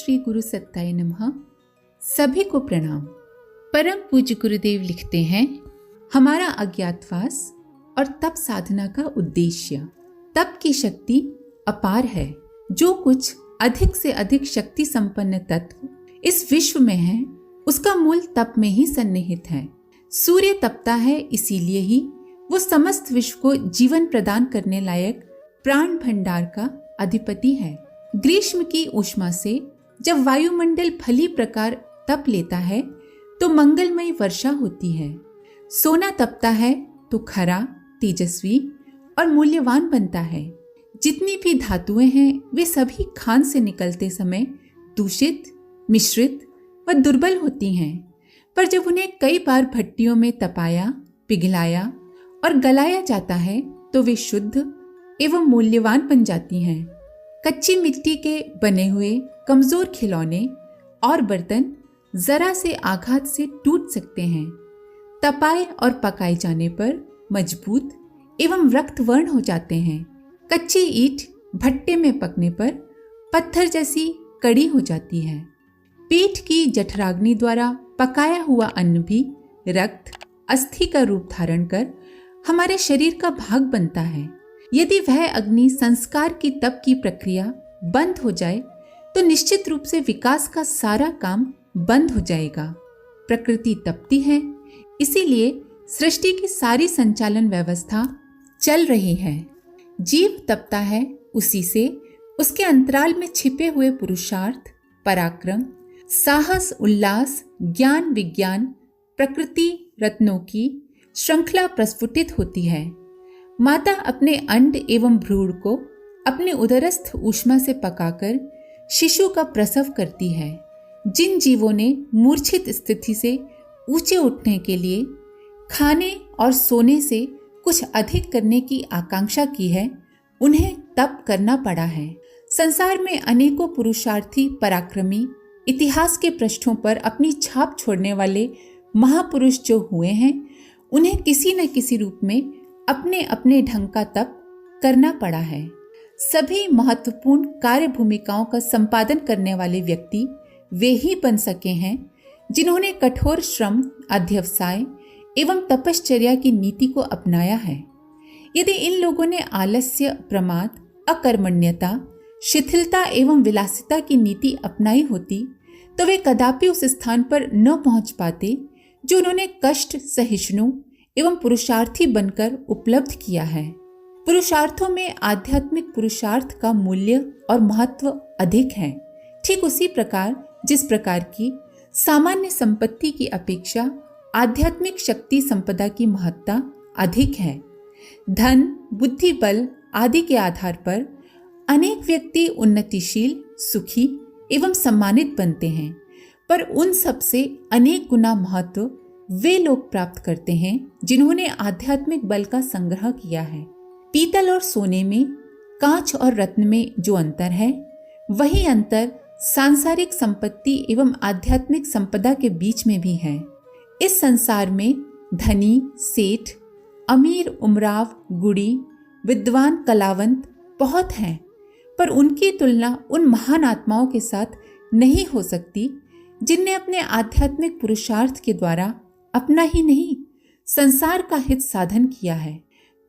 श्री गुरु सत्ताय नमः। सभी को प्रणाम। परम पूज्य गुरुदेव लिखते हैं, हमारा अज्ञातवास और तप साधना का उद्देश्य। तप की शक्ति अपार है। जो कुछ अधिक से अधिक शक्ति संपन्न तत्व इस विश्व में है, उसका मूल तप में ही सन्निहित है। सूर्य तपता है, इसीलिए ही वो समस्त विश्व को जीवन प्रदान करने लायक प्राण भंडार का अधिपति है। ग्रीष्म की ऊष्मा से जब वायुमंडल भली प्रकार तप लेता है तो मंगलमयी वर्षा होती है। सोना तपता है तो खरा, तेजस्वी और मूल्यवान बनता है। जितनी भी धातुएं हैं वे सभी खान से निकलते समय दूषित, मिश्रित व दुर्बल होती हैं, पर जब उन्हें कई बार भट्टियों में तपाया, पिघलाया और गलाया जाता है तो वे शुद्ध एवं मूल्यवान बन जाती हैं। कच्ची मिट्टी के बने हुए कमजोर खिलौने और बर्तन जरा से आघात से टूट सकते हैं। तपाए और पकाए जाने पर मजबूत एवं रक्तवर्ण हो जाते हैं। कच्ची ईंट भट्टे में पकने पर पत्थर जैसी कड़ी हो जाती है। पीठ की जठराग्नि द्वारा पकाया हुआ अन्न भी रक्त, अस्थि का रूप धारण कर हमारे शरीर का भाग बनता है। यदि वह अग्नि संस्कार की तप की प्रक्रिया बंद हो जाए तो निश्चित रूप से विकास का सारा काम बंद हो जाएगा। प्रकृति तपती है, इसीलिए सृष्टि की सारी संचालन व्यवस्था चल रही है। जीव तपता है, उसी से उसके अंतराल में छिपे हुए पुरुषार्थ, पराक्रम, साहस, उल्लास, ज्ञान, विज्ञान, प्रकृति रत्नों की श्रृंखला प्रस्फुटित होती है। माता अपने अंड एवं भ्रूण को अपने उदरस्थ ऊष्मा से पकाकर शिशु का प्रसव करती है। जिन जीवों ने मूर्छित स्थिति से ऊंचे उठने के लिए खाने और सोने से कुछ अधिक करने की आकांक्षा की है, उन्हें तप करना पड़ा है। संसार में अनेकों पुरुषार्थी, पराक्रमी, इतिहास के पृष्ठों पर अपनी छाप छोड़ने वाले महापुरुष जो हुए हैं, उन्हें किसी न किसी रूप में अपने अपने ढंग का तप करना पड़ा है। सभी महत्वपूर्ण कार्य भूमिकाओं का संपादन करने वाले व्यक्ति वे ही बन सके हैं जिन्होंने कठोर श्रम, अध्यवसाय एवं तपश्चर्या की नीति को अपनाया है। यदि इन लोगों ने आलस्य, प्रमाद, अकर्मण्यता, शिथिलता एवं विलासिता की नीति अपनाई होती तो वे कदापि उस स्थान पर न पहुंच पाते जो उन्होंने कष्ट सहिष्णु एवं पुरुषार्थी बनकर उपलब्ध किया है। पुरुषार्थों में आध्यात्मिक पुरुषार्थ का मूल्य और महत्व अधिक है। ठीक उसी प्रकार जिस प्रकार की सामान्य संपत्ति की अपेक्षा आध्यात्मिक शक्ति संपदा की महत्ता अधिक है। धन, बुद्धि, बल आदि के आधार पर अनेक व्यक्ति उन्नतिशील, सुखी एवं सम्मानित बनते हैं, पर उन सबसे अनेक गुना महत्व वे लोग प्राप्त करते हैं जिन्होंने आध्यात्मिक बल का संग्रह किया है। पीतल और सोने में, कांच और रत्न में जो अंतर है, वही अंतर सांसारिक संपत्ति एवं आध्यात्मिक संपदा के बीच में भी है। इस संसार में धनी, सेठ, अमीर, उमराव, गुड़ी, विद्वान, कलावंत बहुत हैं, पर उनकी तुलना उन महान आत्माओं के साथ नहीं हो सकती जिनने अपने आध्यात्मिक पुरुषार्थ के द्वारा अपना ही नहीं, संसार का हित साधन किया है।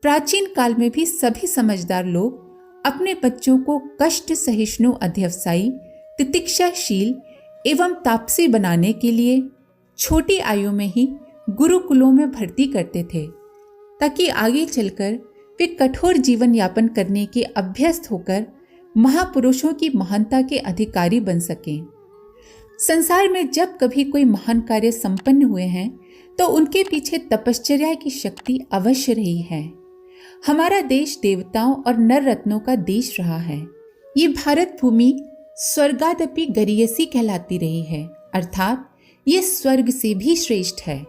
प्राचीन काल में भी सभी समझदार लोग अपने बच्चों को कष्ट सहिष्णु, अध्यवसायी, तितिक्षाशील एवं तापसी बनाने के लिए छोटी आयु में ही गुरुकुलों में भर्ती करते थे, ताकि आगे चलकर वे कठोर जीवन यापन करने के अभ्यस्त होकर महापुरुषों की महानता के अधिकारी बन सकें। संसार में जब कभी कोई महान कार्य संपन्न हुए हैं तो उनके पीछे तपश्चर्या की शक्ति अवश्य रही है। हमारा देश देवताओं और नर रत्नों का देश रहा है। ये भारत भूमि स्वर्गादपि गरीयसी कहलाती रही है, अर्थात ये स्वर्ग से भी श्रेष्ठ है।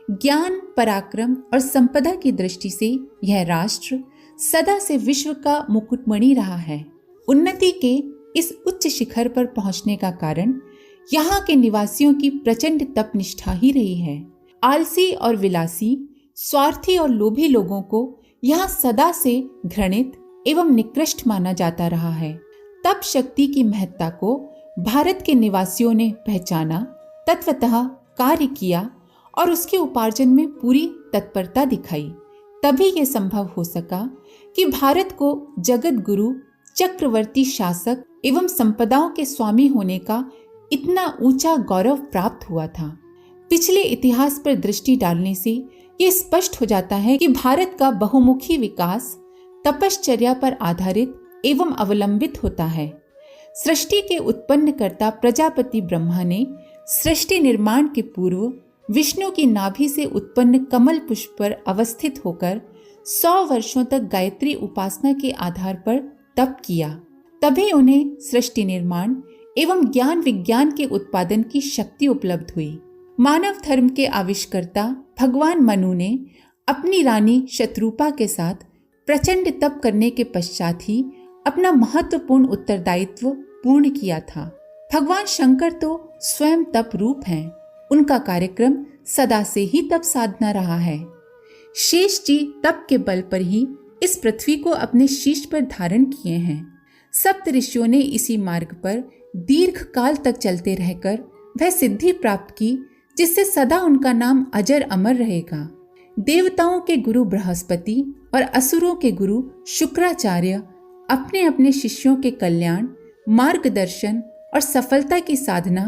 ज्ञान, पराक्रम और संपदा की दृष्टि से यह राष्ट्र सदा से विश्व का मुकुटमणि रहा है। उन्नति के इस उच्च शिखर पर पहुंचने का कारण यहाँ के निवासियों की प्रचंड तपनिष्ठा ही रही है। आलसी और विलासी, स्वार्थी और लोभी लोगों को यहाँ सदा से घृणित एवं निकृष्ट माना जाता रहा है। तप शक्ति की महत्ता को भारत के निवासियों ने पहचाना, तत्वतः कार्य किया और उसके उपार्जन में पूरी तत्परता दिखाई। तभी यह संभव हो सका कि भारत को जगत गुरु, चक्रवर्ती शासक एवं संपदाओं के स्वामी होने का इतना ऊंचा गौरव प्राप्त हुआ था। पिछले इतिहास पर दृष्टि डालने से ये स्पष्ट हो जाता है कि भारत का बहुमुखी विकास तपश्चर्या पर आधारित एवं अवलंबित होता है। सृष्टि के उत्पन्नकर्ता प्रजापति ब्रह्मा ने सृष्टि निर्माण के पूर्व विष्णु की नाभि से उत्पन्न कमल पुष्प पर अवस्थित होकर 100 वर्षों तक गायत्री उपासना के आधार पर तप किया। तभी उन्हें सृष्टि निर्माण एवं ज्ञान विज्ञान के उत्पादन की शक्ति उपलब्ध हुई। मानव धर्म के आविष्कर्ता भगवान मनु ने अपनी रानी शत्रुपा के साथ प्रचंड तप करने के पश्चात ही अपना महत्वपूर्ण उत्तरदायित्व पूर्ण किया था। भगवान शंकर तो स्वयं तप रूप हैं। उनका कार्यक्रम सदा से ही तप साधना रहा है। शेष जी तप के बल पर ही इस पृथ्वी को अपने शीश पर धारण किए हैं। सप्त ऋषियों ने इसी मार्ग पर दीर्घ काल तक चलते रहकर वह सिद्धि प्राप्त की जिससे सदा उनका नाम अजर अमर रहेगा। देवताओं के गुरु बृहस्पति और असुरों के गुरु शुक्राचार्य अपने अपने शिष्यों के कल्याण, मार्गदर्शन और सफलता की साधना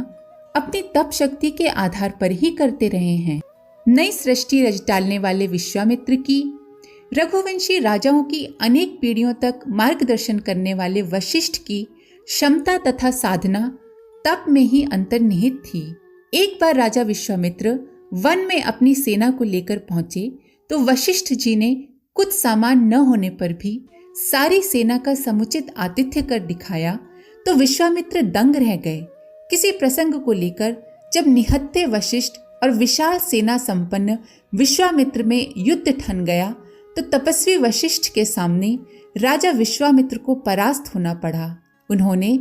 अपनी तप शक्ति के आधार पर ही करते रहे हैं। नई सृष्टि रच डालने वाले विश्वामित्र की, रघुवंशी राजाओं की अनेक पीढ़ियों तक मार्गदर्शन करने वाले वशिष्ठ की क्षमता तथा साधना तप में ही अंतर्निहित थी। एक बार राजा विश्वामित्र वन में अपनी सेना को लेकर पहुंचे तो वशिष्ठ जी ने कुछ सामान न होने पर भी सारी सेना का समुचित आतिथ्य कर दिखाया तो विश्वामित्र दंग रह गए। किसी प्रसंग को लेकर जब निहत्थे वशिष्ठ और विशाल सेना संपन्न विश्वामित्र में युद्ध ठन गया तो तपस्वी वशिष्ठ के सामने राजा विश्वामित्र को परास्त होना पड़ा। उन्होंने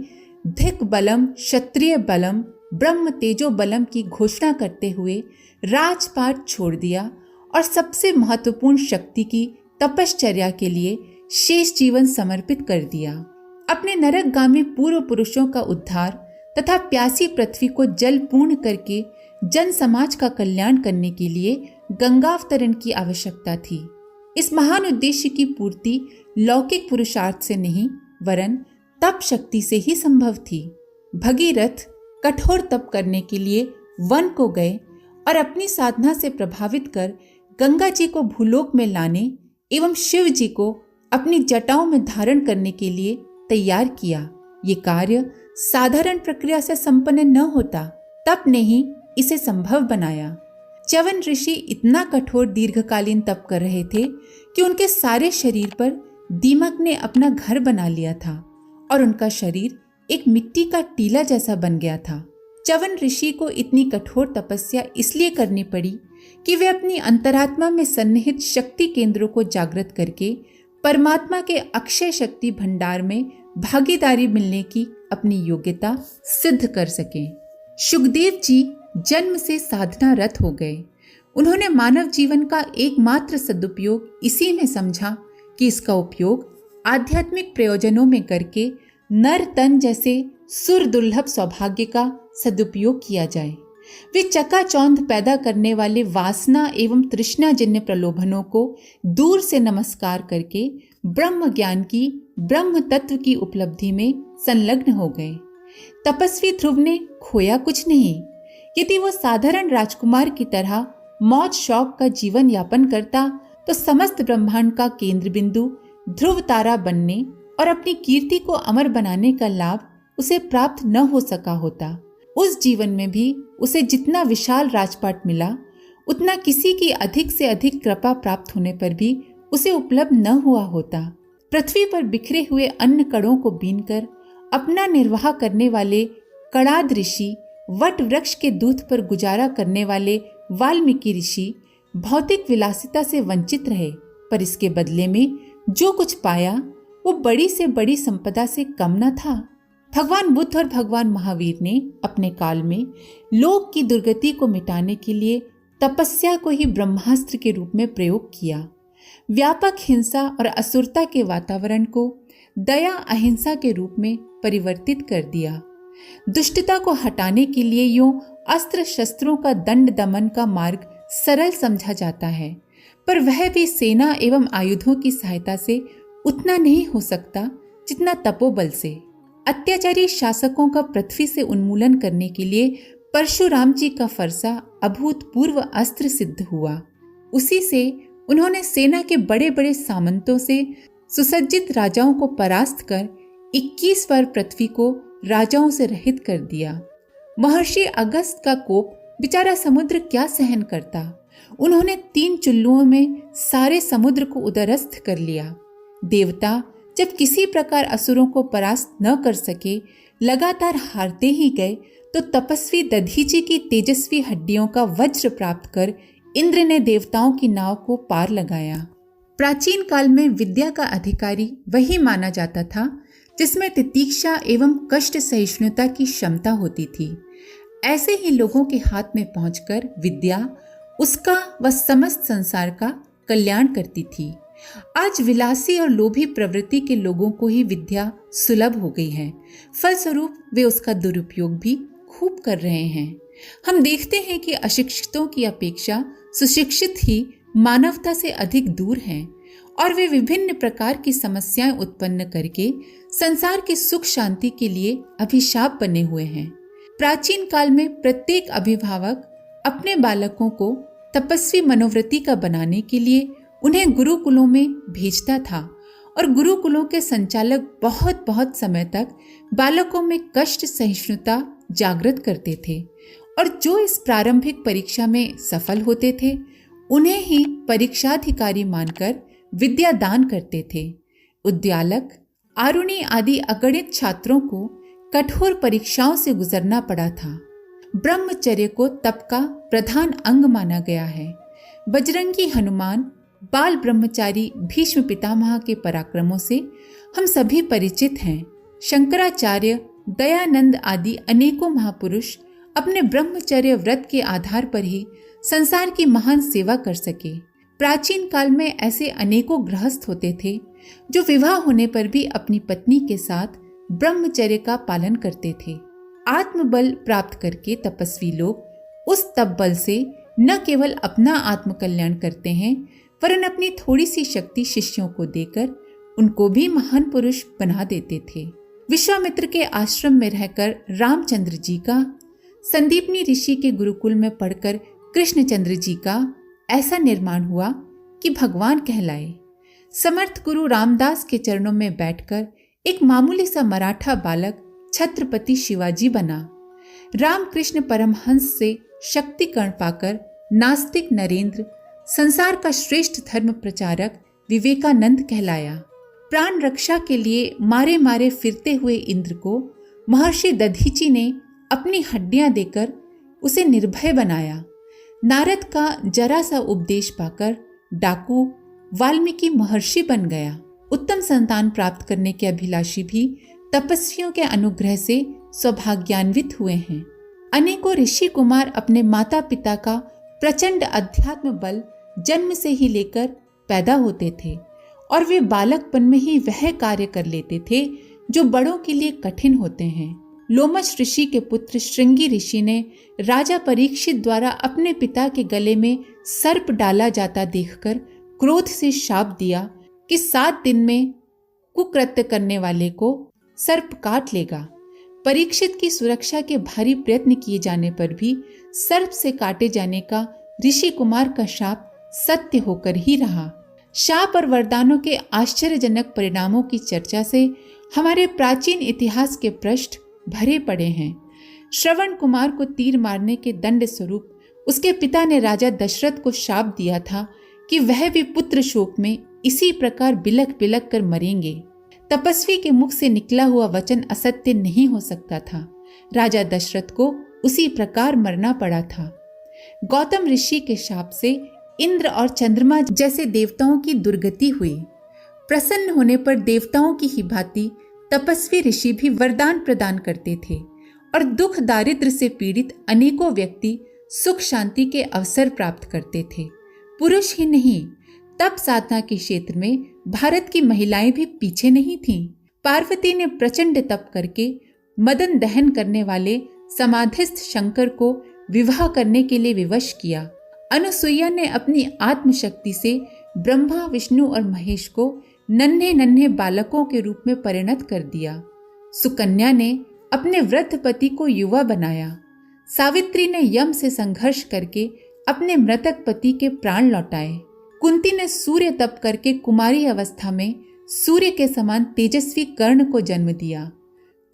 धिक बलम क्षत्रिय बलम ब्रह्म तेजो बलम की घोषणा करते हुए राजपाट छोड़ दिया और सबसे महत्वपूर्ण शक्ति की तपश्चर्या के लिए शेष जीवन समर्पित कर दिया। अपने नरकगामी पूर्व पुरुषों का उद्धार तथा प्यासी पृथ्वी को जल पूर्ण करके जन समाज का कल्याण करने के लिए गंगावतरण की आवश्यकता थी। इस महान उद्देश्य की पूर्ति लौकिक पुरुषार्थ से नहीं वरन तप शक्ति से ही संभव थी। भगीरथ कठोर तप करने के लिए वन को गए और अपनी साधना से प्रभावित कर गंगा जी को भूलोक में लाने एवं शिव जी को अपनी जटाओं में धारण करने के लिए तैयार किया। ये कार्य साधारण प्रक्रिया से संपन्न न होता, तप ने ही इसे संभव बनाया। च्यवन ऋषि इतना कठोर दीर्घकालीन तप कर रहे थे कि उनके सारे शरीर पर दीमक ने अपना घर बना लिया था और उनका शरीर एक मिट्टी का टीला जैसा बन गया था। च्यवन ऋषि को इतनी कठोर तपस्या इसलिए करनी पड़ी कि वे अपनी अंतरात्मा में सन्निहित शक्ति केंद्रों को जागृत करके परमात्मा के अक्षय शक्ति भंडार में भागीदारी मिलने की अपनी योग्यता सिद्ध कर सकें। शुकदेव जी जन्म से साधना रत हो गए। उन्होंने मानव जीवन का एकमात्र सदुपयोग इसी में समझा कि इसका उपयोग आध्यात्मिक प्रयोजनों में करके नर तन जैसे सुर दुर्लभ सौभाग्य का सदुपयोग किया जाए। वे चकाचौंध पैदा करने वाले वासना एवं तृष्णाजन्य प्रलोभनों को दूर से नमस्कार करके ब्रह्म ज्ञान की, ब्रह्म तत्व की उपलब्धि में संलग्न हो गए। तपस्वी ध्रुव ने खोया कुछ नहीं। यदि वो साधारण राजकुमार की तरह मौज शौक का जीवन यापन करता तो समस्त ब्रह्मांड का केंद्र बिंदु ध्रुव तारा बनने और अपनी कीर्ति को अमर बनाने का लाभ उसे प्राप्त न हो सका होता। उस जीवन में भी उसे जितना विशाल राजपाट मिला उतना किसी की अधिक से अधिक कृपा प्राप्त होने पर भी उसे उपलब्ध न हुआ होता। पृथ्वी पर बिखरे हुए अन्न कणों को बीनकर अपना निर्वाह करने वाले कणाद ऋषि, वट वृक्ष के दूध पर गुजारा करने वाले वाल्मीकि ऋषि भौतिक विलासिता से वंचित रहे, पर इसके बदले में जो कुछ पाया वो बड़ी से बड़ी संपदा से कम न था। भगवान बुद्ध और भगवान महावीर ने अपने काल में लोक की दुर्गति को मिटाने के लिए तपस्या को ही ब्रह्मास्त्र के रूप में प्रयोग किया। व्यापक हिंसा और असुरता के वातावरण को दया अहिंसा के रूप में परिवर्तित कर दिया। दुष्टता को हटाने के लिए यूं अस्त्र शस्त्रों का दंड दमन का मार्ग सरल समझा जाता है, पर वह भी सेना एवं आयुधों की सहायता से उतना नहीं हो सकता जितना तपोबल से। अत्याचारी शासकों का पृथ्वी से उन्मूलन करने के लिए परशुराम जी का फरसा अभूतपूर्व अस्त्र सिद्ध हुआ। उसी से उन्होंने सेना के बड़े बड़े सामंतों से सुसज्जित राजाओं को परास्त कर 21 बार पृथ्वी को राजाओं से रहित कर दिया। महर्षि अगस्त का कोप बेचारा समुद्र क्या सहन करता। उन्होंने 3 चुल्लुओं में सारे समुद्र को उदरस्थ कर लिया। देवता जब किसी प्रकार असुरों को परास्त न कर सके, लगातार हारते ही गए, तो तपस्वी दधीचि की तेजस्वी हड्डियों का वज्र प्राप्त कर इंद्र ने देवताओं की नाव को पार लगाया। प्राचीन काल में विद्या का अधिकारी वही माना जाता था जिसमें तितीक्षा एवं कष्ट सहिष्णुता की क्षमता होती थी। ऐसे ही लोगों के हाथ में पहुंचकर विद्या उसका व समस्त संसार का कल्याण करती थी। आज विलासी और लोभी प्रवृत्ति के लोगों को ही विद्या सुलभ हो गई है, फलस्वरूप वे उसका दुरुपयोग भी खूब कर रहे हैं। हम देखते हैं कि अशिक्षितों की अपेक्षा सुशिक्षित ही मानवता से अधिक दूर हैं और वे विभिन्न प्रकार की समस्याएं उत्पन्न करके संसार की सुख शांति के लिए अभिशाप बने हुए हैं। प्राचीन काल में प्रत्येक अभिभावक अपने बालकों को तपस्वी मनोवृत्ति का बनाने के लिए उन्हें गुरुकुलों में भेजता था और गुरुकुलों के संचालक बहुत बहुत समय तक बालकों में कष्ट सहिष्णुता जागृत करते थे और जो इस प्रारंभिक परीक्षा में सफल होते थे उन्हें ही परीक्षाधिकारी मानकर विद्या दान करते थे। उद्यालक, आरुणी आदि अगणित छात्रों को कठोर परीक्षाओं से गुजरना पड़ा था। ब्रह्मचर्य को तप का प्रधान अंग माना गया है। बजरंगी हनुमान, बाल ब्रह्मचारी भीष्म पितामह के पराक्रमों से हम सभी परिचित हैं। शंकराचार्य, दयानंद आदि अनेकों महापुरुष अपने ब्रह्मचर्य व्रत के आधार पर ही संसार की महान सेवा कर सके। प्राचीन काल में ऐसे अनेकों गृहस्थ होते थे जो विवाह होने पर भी अपनी पत्नी के साथ ब्रह्मचर्य का पालन करते थे। आत्मबल प्राप्त करके तपस्वी लोग उस तप बल से न केवल अपना आत्मकल्याण करते हैं वरन अपनी थोड़ी सी शक्ति शिष्यों को देकर उनको भी महान पुरुष बना देते थे। विश्वामित्र के आश्रम में रहकर रामचंद्र जी का, संदीपनी ऋषि के गुरुकुल में पढ़कर कृष्णचंद्र जी का ऐसा निर्माण हुआ कि भगवान कहलाए। समर्थ गुरु रामदास के चरणों में बैठकर एक मामूली सा मराठा बालक छत्रपति शिवाजी बना। रामकृष्ण परमहंस से शक्ति कण पाकर नास्तिक नरेंद्र संसार का श्रेष्ठ धर्म प्रचारक विवेकानंद कहलाया। प्राण रक्षा के लिए मारे मारे फिरते हुए इंद्र को महर्षि दधीचि ने अपनी हड्डियां देकर उसे निर्भय बनाया। नारद का जरा सा उपदेश पाकर डाकू वाल्मीकि महर्षि बन गया। उत्तम संतान प्राप्त करने के अभिलाषी भी तपस्वियों के अनुग्रह से सौभाग्यान्वित हुए हैं। अनेकों ऋषि कुमार अपने माता पिता का प्रचंड अध्यात्म बल जन्म से ही लेकर पैदा होते थे और वे बालकपन में ही वह कार्य कर लेते थे जो बड़ों के लिए कठिन होते हैं। लोमश ऋषि के पुत्र श्रृंगी ऋषि ने राजा परीक्षित द्वारा अपने पिता के गले में सर्प डाला जाता देखकर क्रोध से शाप दिया कि 7 दिन में कुकृत्य करने वाले को सर्प काट लेगा। परीक्षित की सुरक्षा के भारी प्रयत्न किए जाने पर भी सर्प से काटे जाने का ऋषि कुमार का शाप सत्य होकर ही रहा। शाप और वरदानों के आश्चर्यजनक परिणामों की चर्चा से हमारे प्राचीन इतिहास के पृष्ठ भरे पड़े हैं। श्रवण कुमार को तीर मारने के दंड स्वरूप उसके पिता ने राजा दशरथ को शाप दिया था कि वह भी पुत्र शोक में इसी प्रकार बिलख बिलख कर मरेंगे। तपस्वी के मुख से निकला हुआ वचन असत्य नहीं हो सकता था। राजा दशरथ को उसी प्रकार मरना पड़ा था। गौतम ऋषि के शाप से इंद्र और चंद्रमा जैसे देवताओं की दुर्गति हुई। प्रसन्न होने पर देवताओं की ही भांति तपस्वी ऋषि भी वरदान प्रदान करते थे और दुख दारिद्र से पीड़ित अनेकों व्यक्ति सुख शांति के अवसर प्राप्त करते थे। पुरुष ही नहीं, तप साधना के क्षेत्र में भारत की महिलाएं भी पीछे नहीं थीं। पार्वती ने प्रचंड तप करके मदन दहन करने वाले समाधिस्थ शंकर को विवाह करने के लिए विवश किया। अनुसुईया ने अपनी आत्मशक्ति से ब्रह्मा, विष्णु और महेश को नन्हे नन्हे बालकों के रूप में परिणत कर दिया। सुकन्या ने अपने वृद्ध पति को युवा बनाया। सावित्री ने यम से संघर्ष करके अपने मृतक पति के प्राण लौटाए। कुंती ने सूर्य तप करके कुमारी अवस्था में सूर्य के समान तेजस्वी कर्ण को जन्म दिया।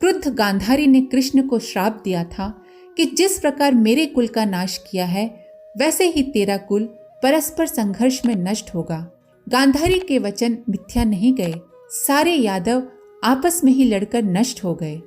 क्रुद्ध गांधारी ने कृष्ण को श्राप दिया था कि जिस प्रकार मेरे कुल का नाश किया है वैसे ही तेरा कुल परस्पर संघर्ष में नष्ट होगा। गांधारी के वचन मिथ्या नहीं गए। सारे यादव आपस में ही लड़कर नष्ट हो गए।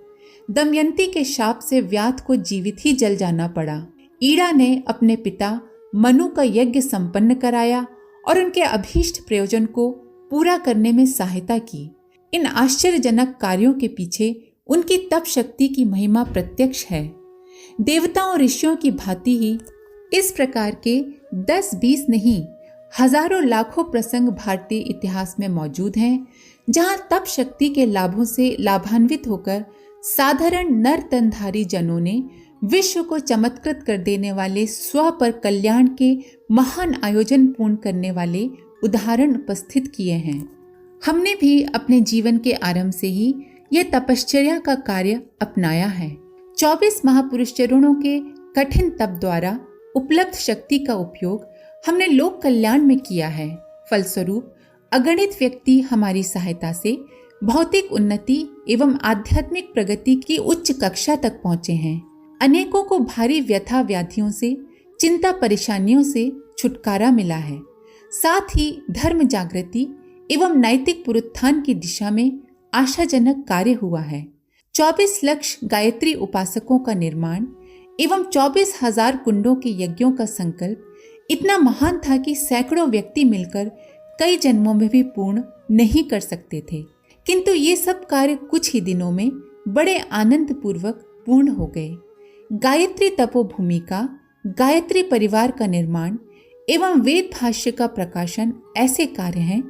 दमयंती के शाप से व्याध को जीवित ही जल जाना पड़ा। ईड़ा ने अपने पिता मनु का यज्ञ संपन्न कराया और उनके अभीष्ट प्रयोजन को पूरा करने में सहायता की। इन आश्चर्यजनक कार्यों के पीछे उनकी तप शक्ति की महिमा प्रत्यक्ष है। देवताओं और ऋषियों की भांति ही इस प्रकार के 10-20 नहीं हजारों लाखों प्रसंग भारतीय इतिहास में मौजूद हैं, जहां तप शक्ति के लाभों से लाभान्वित होकर साधारण नर तनधारी जनों ने विश्व को चमत्कृत कर देने वाले स्व पर कल्याण के महान आयोजन पूर्ण करने वाले उदाहरण उपस्थित किए हैं। हमने भी अपने जीवन के आरंभ से ही यह तपश्चर्या का कार्य अपनाया है। 24 महापुरुष चरणों के कठिन तप द्वारा उपलब्ध शक्ति का उपयोग हमने लोक कल्याण में किया है। फलस्वरूप अगणित व्यक्ति हमारी सहायता से भौतिक उन्नति एवं आध्यात्मिक प्रगति की उच्च कक्षा तक पहुंचे हैं। अनेकों को भारी व्यथा व्याधियों से, चिंता परेशानियों से छुटकारा मिला है। साथ ही धर्म जागृति एवं नैतिक पुरुत्थान की दिशा में आशाजनक कार्य हुआ है। 24 लाख गायत्री उपासकों का निर्माण एवं 24,000 कुंडों के यज्ञों का संकल्प इतना महान था कि सैकड़ों व्यक्ति मिलकर कई जन्मों में भी पूर्ण नहीं कर सकते थे, किंतु ये सब कार्य कुछ ही दिनों में बड़े आनंद पूर्वक पूर्ण हो गए। गायत्री तपोभूमि का, गायत्री परिवार का निर्माण एवं वेद भाष्य का प्रकाशन ऐसे कार्य हैं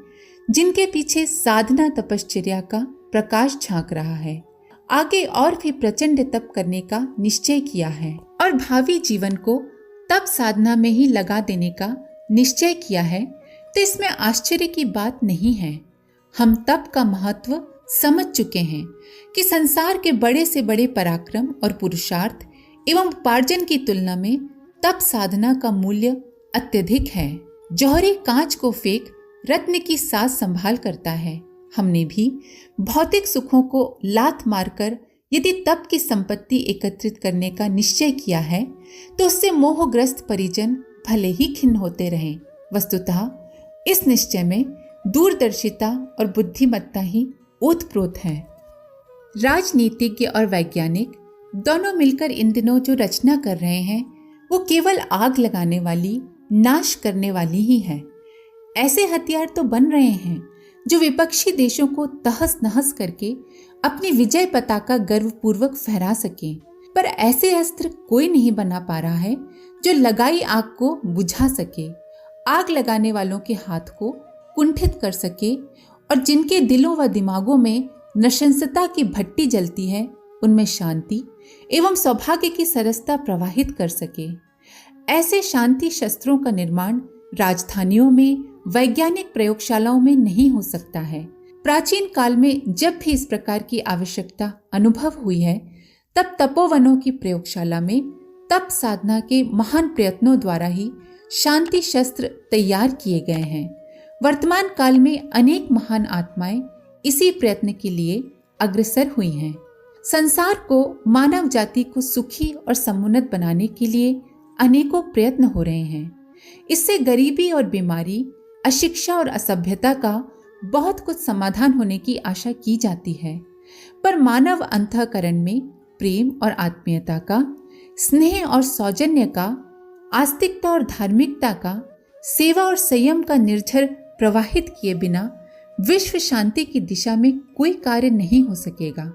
जिनके पीछे साधना तपश्चर्या का प्रकाश झांक रहा है। आगे और भी प्रचंड तप करने का निश्चय किया है और भावी जीवन को तप साधना में ही लगा देने का निश्चय किया है, तो इसमें आश्चर्य की बात नहीं है। हम तप का महत्व समझ चुके हैं कि संसार के बड़े से बड़े पराक्रम और पुरुषार्थ एवं उपार्जन की तुलना में तप साधना का मूल्य अत्यधिक है। जौहरी कांच को फेंक रत्न की साज संभाल करता है। हमने भी भौतिक सुखों को लात मारकर यदि तप की संपत्ति एकत्रित करने का निश्चय किया है तो उससे मोहग्रस्त परिजन भले ही खिन्न होते रहें। वस्तुतः इस निश्चय में दूरदर्शिता और बुद्धिमत्ता ही ओतप्रोत है। राजनीतिज्ञ और वैज्ञानिक दोनों मिलकर इन दिनों जो रचना कर रहे हैं वो केवल आग लगाने वाली, नाश करने वाली ही है। ऐसे हथियार तो बन रहे हैं जो विपक्षी देशों को तहस नहस करके अपनी विजय पताका गर्वपूर्वक फहरा सके, पर ऐसे अस्त्र कोई नहीं बना पा रहा है जो लगाई आग को बुझा सके, आग लगाने वालों के हाथ को कुंठित कर सके और जिनके दिलों व दिमागों में नशंसता की भट्टी जलती है उनमें शांति एवं सौभाग्य की सरसता प्रवाहित कर सके। ऐसे शांति शस्त्रों का निर्माण राजधानियों में, वैज्ञानिक प्रयोगशालाओं में नहीं हो सकता है। प्राचीन काल में जब भी इस प्रकार की आवश्यकता अनुभव हुई है तब तपोवनों की प्रयोगशाला में तप साधना के महान प्रयत्नों द्वारा ही शांति शस्त्र तैयार किए गए हैं। वर्तमान काल में अनेक महान आत्माएं इसी प्रयत्न के लिए अग्रसर हुई हैं। संसार को, मानव जाति को सुखी और समुन्नत बनाने के लिए अनेकों प्रयत्न हो रहे हैं। इससे गरीबी और बीमारी, अशिक्षा और असभ्यता का बहुत कुछ समाधान होने की आशा की जाती है, पर मानव अंतःकरण में प्रेम और आत्मीयता का, स्नेह और सौजन्य का, आस्तिकता और धार्मिकता का, सेवा और संयम का निर्झर प्रवाहित किए बिना विश्व शांति की दिशा में कोई कार्य नहीं हो सकेगा।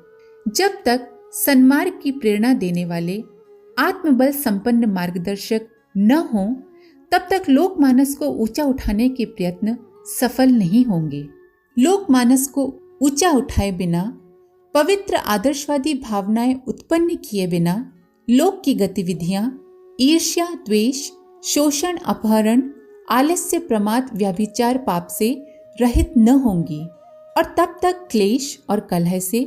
जब तक सन्मार्ग की प्रेरणा देने वाले आत्मबल संपन्न मार्गदर्शक न हों तब तक लोकमानस को ऊंचा उठाने के प्रयत्न सफल नहीं होंगे। लोकमानस को ऊंचा उठाए बिना पवित्र आदर्शवादी भावनाएं उत्पन्न किए बिना लोक की गतिविधियां ईर्ष्या, द्वेष, शोषण, अपहरण, आलस्य, प्रमाद, व्यभिचार, पाप से रहित न होंगी और तब तक क्लेश और कलह से,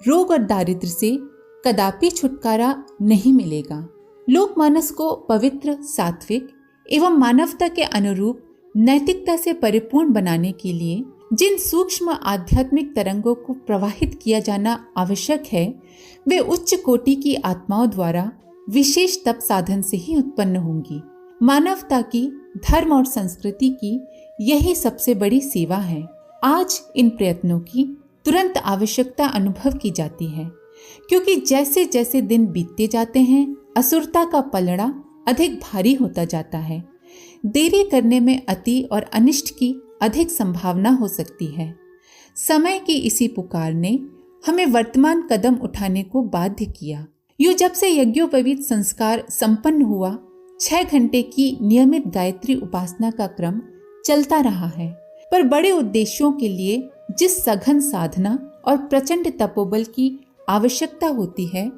रोग और दारिद्र से कदापि छुटकारा नहीं मिलेगा। लोकमानस को पवित्र, सात्विक एवं मानवता के अनुरूप नैतिकता से परिपूर्ण बनाने के लिए जिन सूक्ष्म आध्यात्मिक तरंगों को प्रवाहित किया जाना आवश्यक है, वे उच्च कोटि की आत्माओं द्वारा विशेष तप साधन से ही उत्पन्न होंगी। मानवता की, धर्म और संस्कृति की यही सबसे बड़ी सेवा है। आज इन प्रयत्नों की तुरंत आवश्यकता अनुभव की जाती है, क्योंकि जैसे जैसे दिन बीतते जाते हैं असुरता का पलड़ा अधिक भारी होता जाता है। देरी करने में अति और अनिष्ट की अधिक संभावना हो सकती है। समय की इसी पुकार ने हमें वर्तमान कदम उठाने को बाध्य किया। यूं जब से यज्ञोपवीत संस्कार संपन्न हुआ, 6 घंटे की नियमित गायत्री उपासना का क्रम चलता रहा है, पर बड़े उद्देश्यों के लिए जिस सघन साधना और प्रचंड तपोबल की आवश्यकता होती है,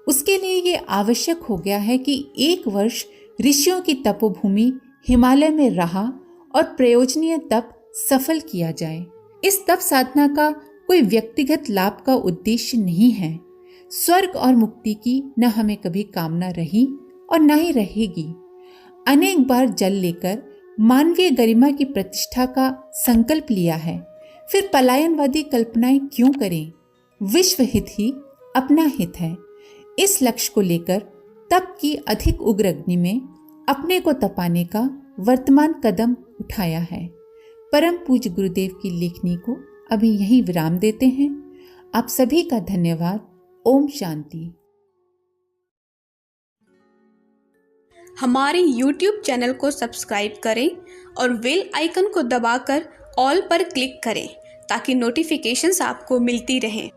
उसके लिए ये आवश्यक हो गया है कि 1 वर्ष ऋषियों की तपोभूमि हिमालय में रहा और प्रयोजनीय तप सफल किया जाए। इस तप साधना का कोई व्यक्तिगत लाभ का उद्देश्य नहीं है। स्वर्ग और मुक्ति की न हमें कभी कामना रही और न ही रहेगी। अनेक बार जल लेकर मानवीय गरिमा की प्रतिष्ठा का संकल्प लिया है, फिर पलायनवादी कल्पनाएं क्यों करें? विश्व हित ही अपना हित है। इस लक्ष्य को लेकर तप की अधिक उग्र अग्नि में अपने को तपाने का वर्तमान कदम उठाया है। परम पूज्य गुरुदेव की लेखनी को अभी यहीं विराम देते हैं। आप सभी का धन्यवाद। ओम शांति। हमारे YouTube चैनल को सब्सक्राइब करें और बेल आइकन को दबाकर ऑल पर क्लिक करें ताकि नोटिफिकेशंस आपको मिलती रहें।